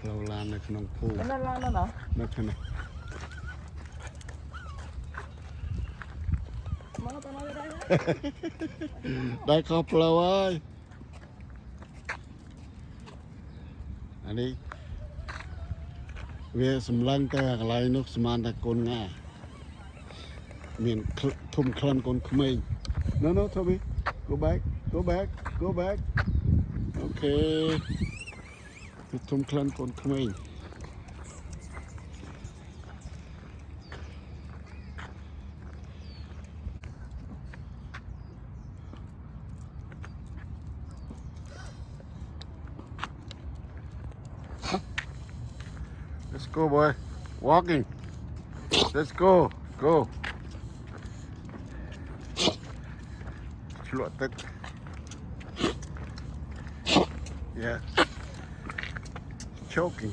เราลานในขนมพู นั่นร้านนั่นเหรอ นักขนม มาตอนนั้นได้ไหม ได้ครบแล้วเว้ยอันนี้เวียสำลังแต่อะไรนกสมานตะกนง่ายมีนทุ่มคลันกนขมิ้น no no Toby go back go back go back โอเคทุ่มคลันกนขมิ้น Let's go, boy. Walking. Let's go. Go. Chuột tức. Yeah. Choking.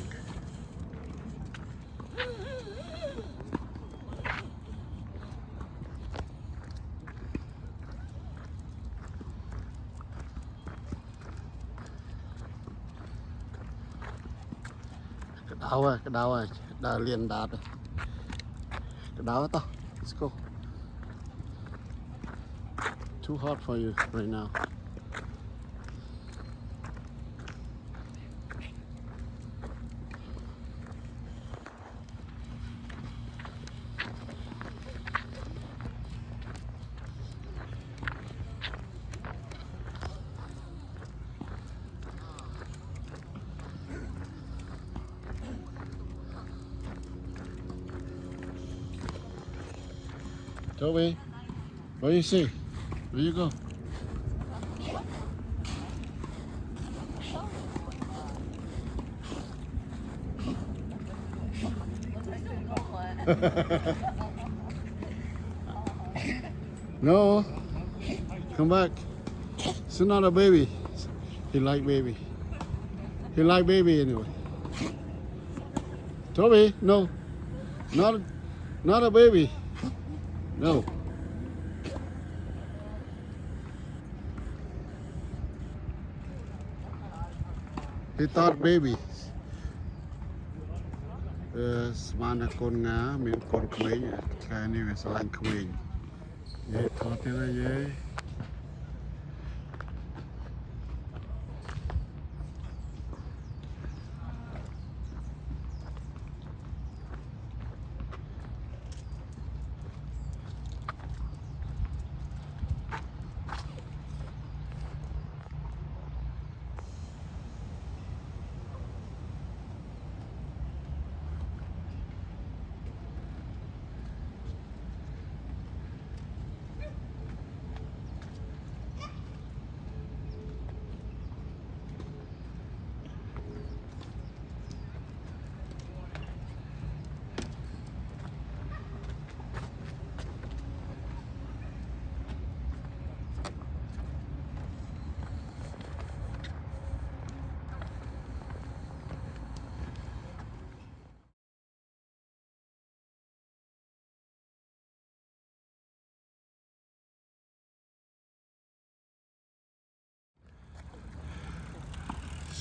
Cái đau rồi, đau liền đạp rồi. Cái đau to. Let's go. Too hot for you right now. Toby, what do you see? Where you go? No, come back. It's not a baby. He like baby. He like baby anyway. Toby, no, not a baby. No. He thought baby. ស្មានតែកូនងាមានកូនក្មេងខែនេះវាស្រឡាញ់ក្មេងនិយាយថតទៀតហើយយាយ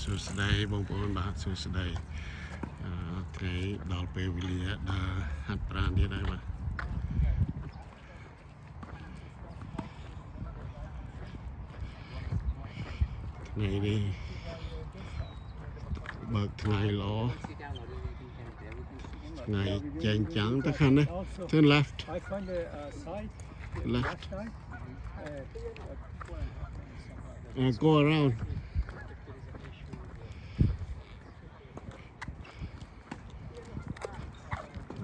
សួស្តីបងប្អូនបាទសួស្តីថ្ងៃដល់ពេលវេលាដើរហាត់ប្រាណទៀតហើយបាទថ្ងៃនេះបើកថ្ងៃល្អថ្ងៃចែងចាំងទៅខាងនេះ turn left I find the side left side go around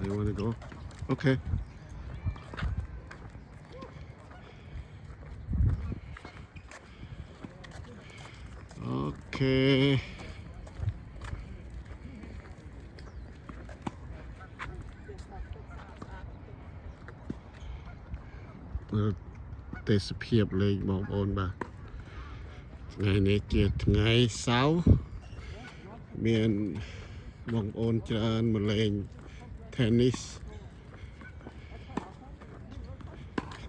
you want to go okay okayទេសភាពលេងបងប្អូនបាទថ្ងៃនេះជាថ្ងៃសៅរ៍មានបងប្អូនច្រើនមកលេង tennis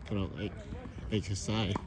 ក្រោក exercise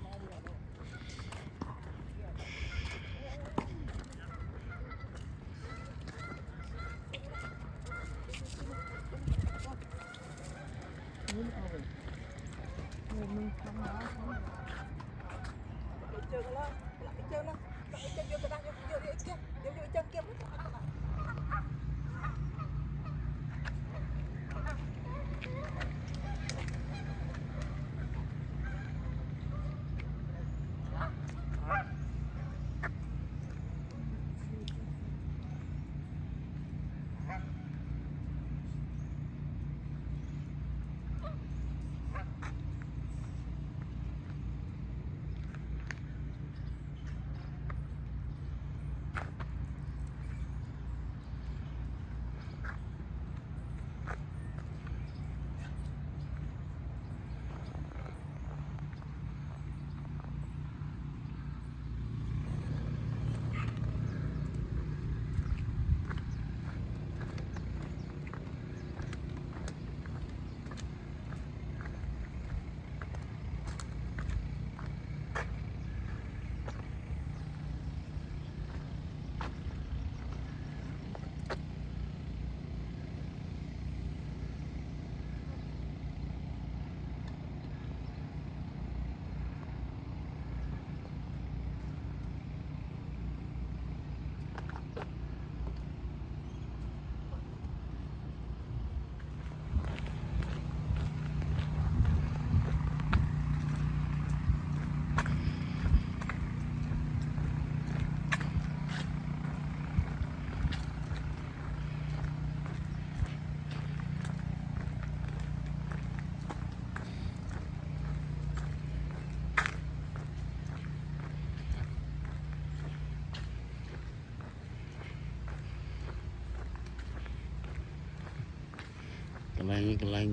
កន្លែង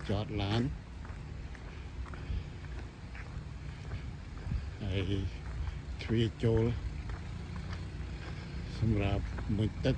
ចតឡានហើយទ្វារចូលសម្រាប់មុជទឹក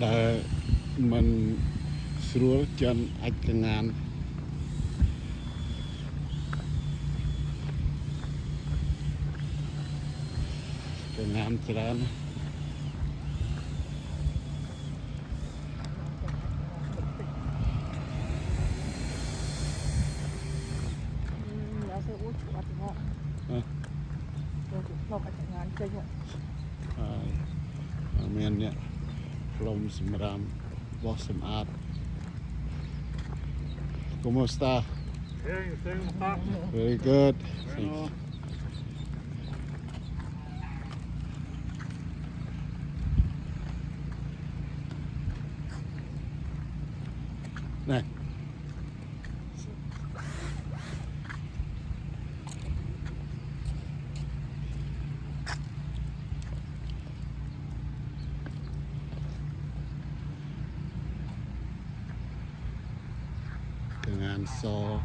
ដែលมันស្រួលចន្ទអាចកងានច្រើន មានអ្នកផ្លុំសម្រាមបោះសម្អាត ¿Cómo está? Bien, ¿usted cómo está? Very good. Bueno. Này. and saw.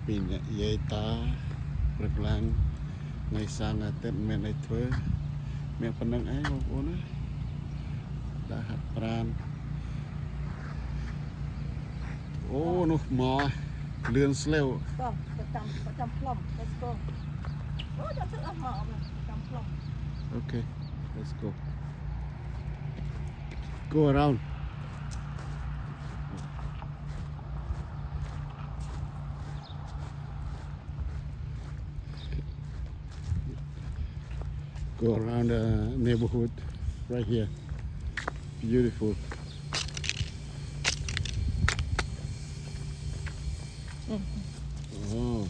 Pin dây ta rực lang ngày sang Tết miền này thuê miền phần nâng ấy không có nữa đã hạt pran ô nó mò lươn sleo បងប្រចាំផ្លុំ let's go អូចាំទឹកអស់មកប្រចាំផ្លុំ okay let's go around go around the neighborhood right here beautiful oh